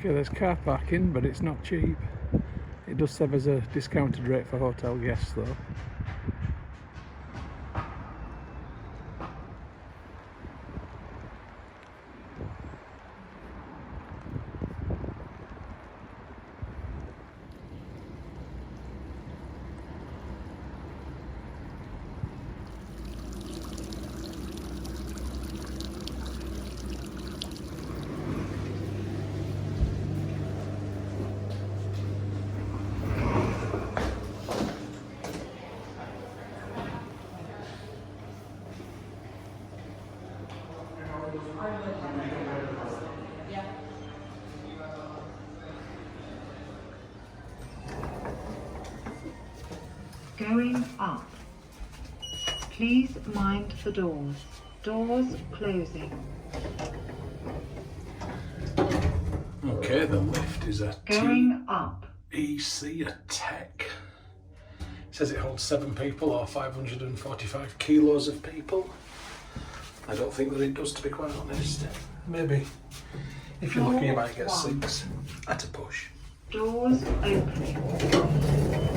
Okay, there's car parking, but it's not cheap. It does serve as a discounted rate for hotel guests though. Going up. Please mind the doors. Doors closing. Okay, the lift is a Going up. TEC, a tech. It says it holds 7 people or 545 kilos of people. I don't think that it does, to be quite honest. Maybe if you're lucky you might get 6 at a push. Doors opening.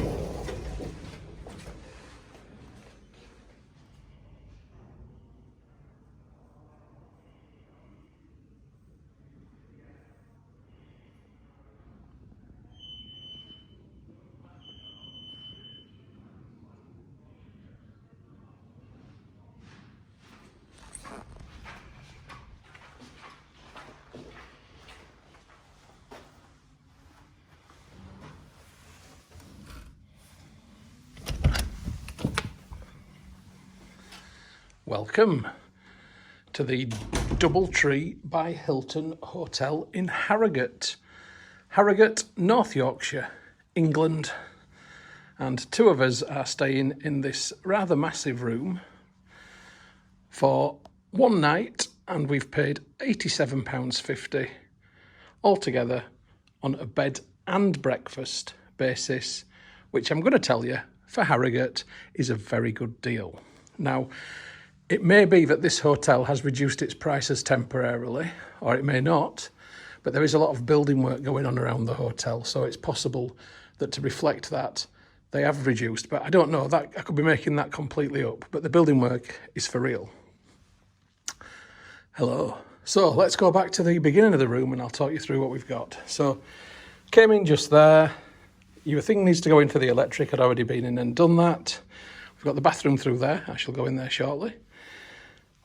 Welcome to the Doubletree by Hilton Hotel in Harrogate. Harrogate, North Yorkshire, England. And 2 of us are staying in this rather massive room for 1 night, and we've paid £87.50 altogether on a bed and breakfast basis, which I'm going to tell you, for Harrogate, is a very good deal. Now, it may be that this hotel has reduced its prices temporarily, or it may not, but there is a lot of building work going on around the hotel, so it's possible that to reflect that, they have reduced. But I don't know, that I could be making that completely up, but the building work is for real. Hello. So let's go back to the beginning of the room and I'll talk you through what we've got. So, came in just there. Your thing needs to go in for the electric. I'd already been in and done that. We've got the bathroom through there. I shall go in there shortly.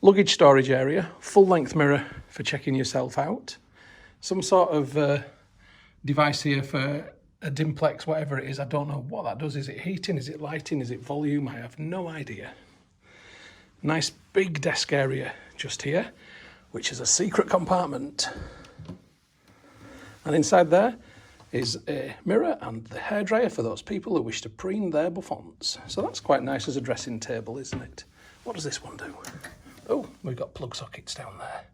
Luggage storage area, full-length mirror for checking yourself out. Some sort of device here for a dimplex, whatever it is. I don't know what that does. Is it heating? Is it lighting? Is it volume? I have no idea. Nice big desk area just here, which is a secret compartment. And inside there is a mirror and the hairdryer for those people who wish to preen their bouffants. So that's quite nice as a dressing table, isn't it? What does this one do? Oh, we've got plug sockets down there.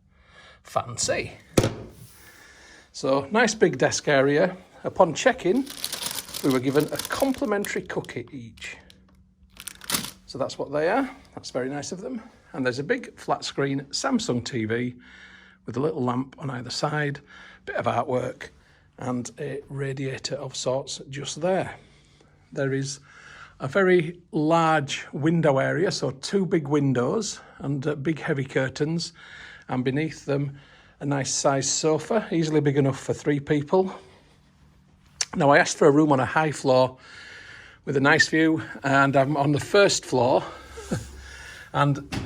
Fancy. So, nice big desk area. Upon check-in, we were given a complimentary cookie each. So that's what they are. That's very nice of them. And there's a big flat screen Samsung TV with a little lamp on either side, bit of artwork, and a radiator of sorts just there. There is a very large window area, so 2 big windows and big heavy curtains, and beneath them a nice sized sofa, easily big enough for 3 people. Now, I asked for a room on a high floor with a nice view, and I'm on the 1st floor. And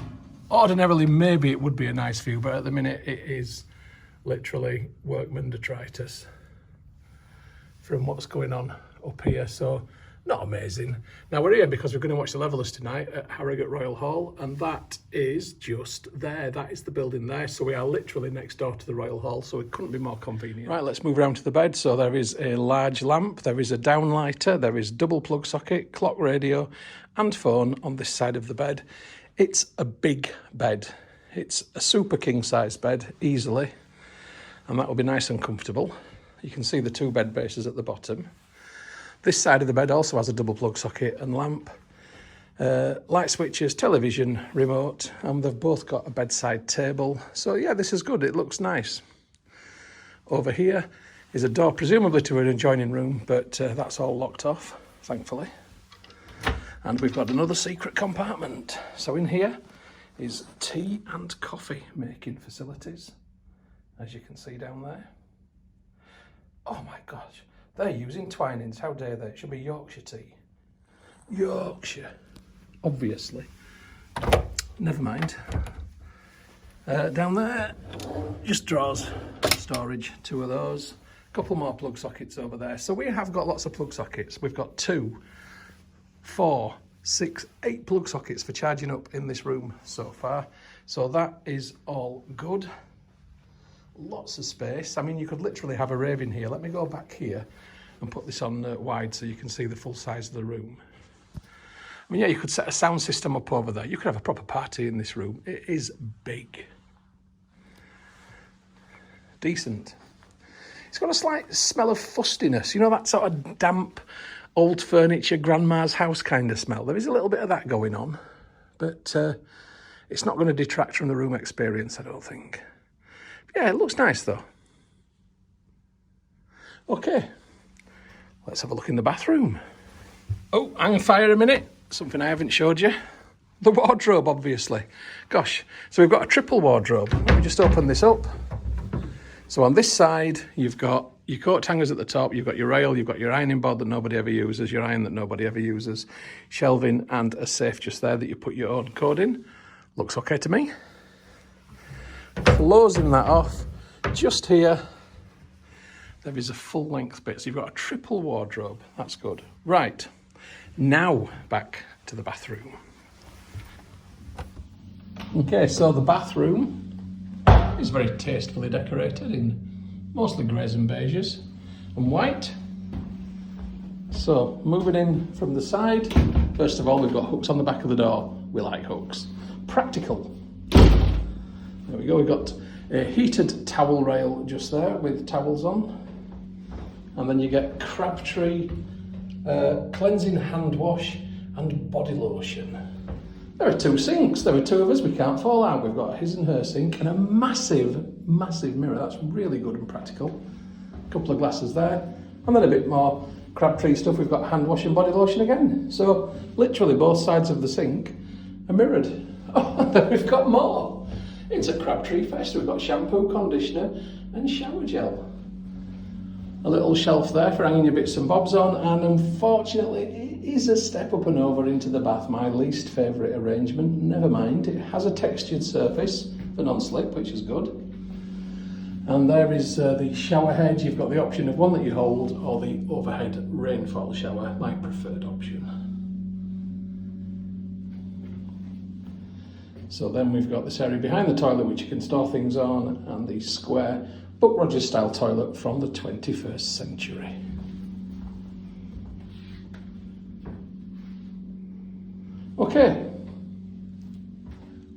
ordinarily maybe it would be a nice view, but at the minute it is literally workman detritus from what's going on up here. So not amazing. Now we're here because we're going to watch the Levellers tonight at Harrogate Royal Hall, and that is just there. That is the building there. So we are literally next door to the Royal Hall, so it couldn't be more convenient. Right, let's move around to the bed. So there is a large lamp, there is a downlighter, there is double plug socket, clock radio and phone on this side of the bed. It's a big bed. It's a super king size bed, easily, and that will be nice and comfortable. You can see the 2 bed bases at the bottom. This side of the bed also has a double plug socket and lamp, light switches, television, remote, and they've both got a bedside table. So yeah, this is good. It looks nice. Over here is a door, presumably to an adjoining room, but that's all locked off, thankfully. And we've got another secret compartment. So in here is tea and coffee making facilities, as you can see down there. Oh my gosh, they're using Twinings, how dare they? It should be Yorkshire tea. Yorkshire, obviously. Never mind. Down there, just drawers, storage, 2 of those. A couple more plug sockets over there. So we have got lots of plug sockets. We've got 2, 4, 6, 8 plug sockets for charging up in this room so far. So that is all good. Lots of space. I mean, you could literally have a rave in here. Let me go back here and put this on wide so you can see the full size of the room. I mean, yeah, you could set a sound system up over there. You could have a proper party in this room. It is big. Decent. It's got a slight smell of fustiness. You know, that sort of damp, old furniture, grandma's house kind of smell. There is a little bit of that going on, but it's not going to detract from the room experience, I don't think. But yeah, it looks nice though. Okay, let's have a look in the bathroom. Oh, hang fire a minute. Something I haven't showed you. The wardrobe, obviously. Gosh, so we've got a triple wardrobe. Let me just open this up. So on this side, you've got your coat hangers at the top, you've got your rail, you've got your ironing board that nobody ever uses, your iron that nobody ever uses, shelving and a safe just there that you put your own code in. Looks okay to me. Closing that off, just here, there is a full length bit. So you've got a triple wardrobe. That's good. Right, now back to the bathroom. Okay, so the bathroom is very tastefully decorated in mostly greys and beiges and white. So moving in from the side, first of all, we've got hooks on the back of the door. We like hooks. Practical. There we go, we've got a heated towel rail just there with towels on. And then you get Crabtree cleansing hand wash and body lotion. There are 2 sinks. There are 2 of us. We can't fall out. We've got a his and her sink and a massive, massive mirror. That's really good and practical. A couple of glasses there. And then a bit more Crabtree stuff. We've got hand wash and body lotion again. So literally both sides of the sink are mirrored. Oh, then we've got more. It's a Crabtree fest. We've got shampoo, conditioner and shower gel. A little shelf there for hanging your bits and bobs on, and unfortunately it is a step up and over into the bath, my least favourite arrangement. Never mind, it has a textured surface for non-slip, which is good. And there is the shower head. You've got the option of one that you hold or the overhead rainfall shower, my preferred option. So then we've got this area behind the toilet which you can store things on, and the square Buck Rogers style toilet from the 21st century. Okay,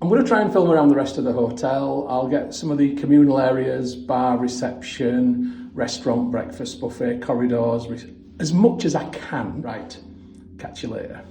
I'm going to try and film around the rest of the hotel. I'll get some of the communal areas, bar, reception, restaurant, breakfast, buffet, corridors, as much as I can. Right, catch you later.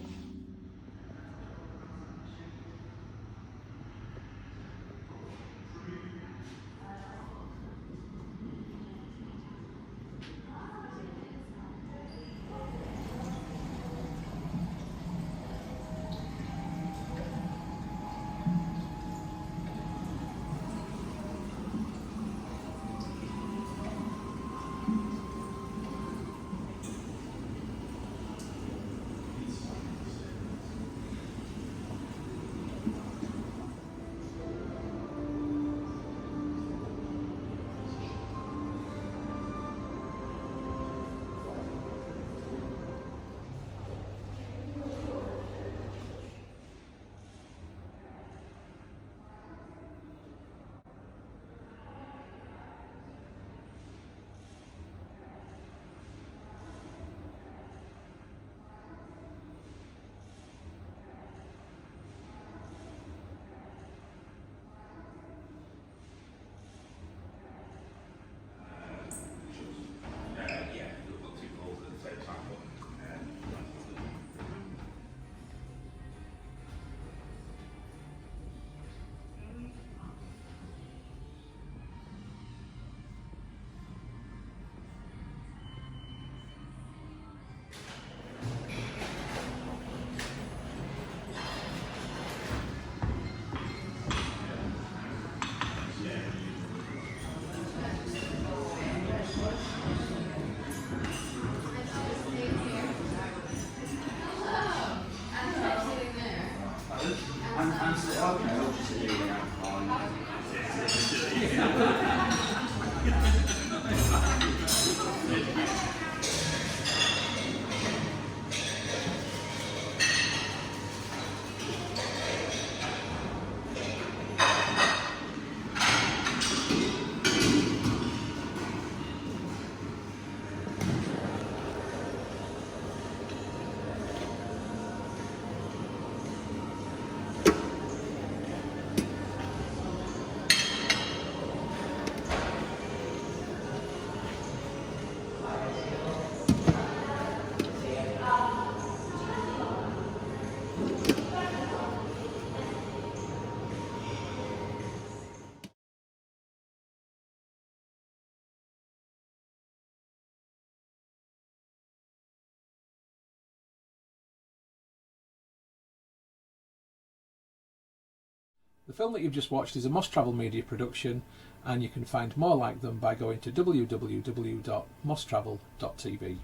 The film that you've just watched is a Moss Travel Media production, and you can find more like them by going to www.mosstravel.tv.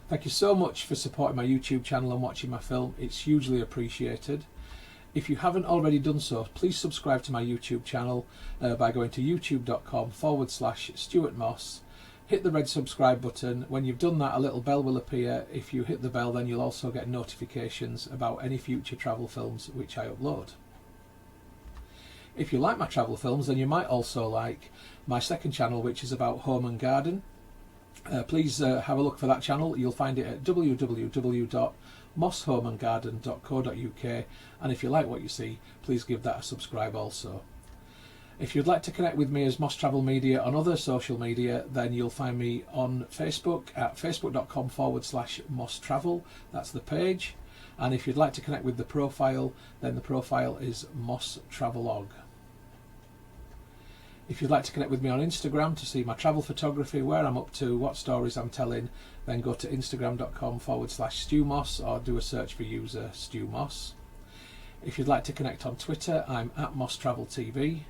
Thank you so much for supporting my YouTube channel and watching my film. It's hugely appreciated. If you haven't already done so, please subscribe to my YouTube channel by going to youtube.com/Stuart Moss. Hit the red subscribe button. When you've done that, a little bell will appear. If you hit the bell, then you'll also get notifications about any future travel films which I upload. If you like my travel films, then you might also like my second channel, which is about home and garden. Please have a look for that channel. You'll find it at www.mosshomeandgarden.co.uk, and if you like what you see, please give that a subscribe also. If you'd like to connect with me as Moss Travel Media on other social media, then you'll find me on Facebook at facebook.com/Moss Travel. That's the page. And if you'd like to connect with the profile, then the profile is Moss Travelog. If you'd like to connect with me on Instagram to see my travel photography, where I'm up to, what stories I'm telling, then go to instagram.com/Stu Moss or do a search for user Stu Moss. If you'd like to connect on Twitter, I'm at Moss Travel TV.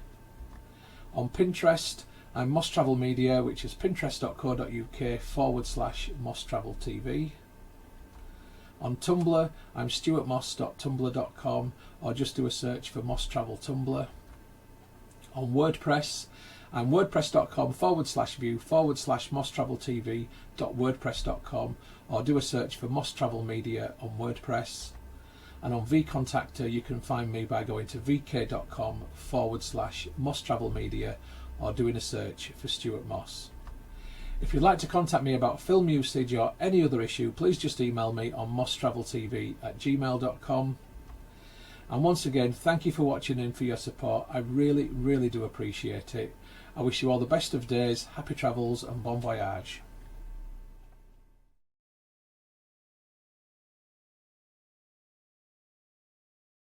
On Pinterest, I'm Moss Travel Media, which is pinterest.co.uk/Moss Travel TV. On Tumblr, I'm stuartmoss.tumblr.com, or just do a search for Moss Travel Tumblr. On WordPress, I'm wordpress.com/view/Moss Travel TV.wordpress.com, or do a search for Moss Travel Media on WordPress. And on vContactor, you can find me by going to vk.com/Moss Travel Media, or doing a search for Stuart Moss. If you'd like to contact me about film usage or any other issue, please just email me on mosstraveltv@gmail.com. And once again, thank you for watching and for your support. I really, really do appreciate it. I wish you all the best of days, happy travels and bon voyage.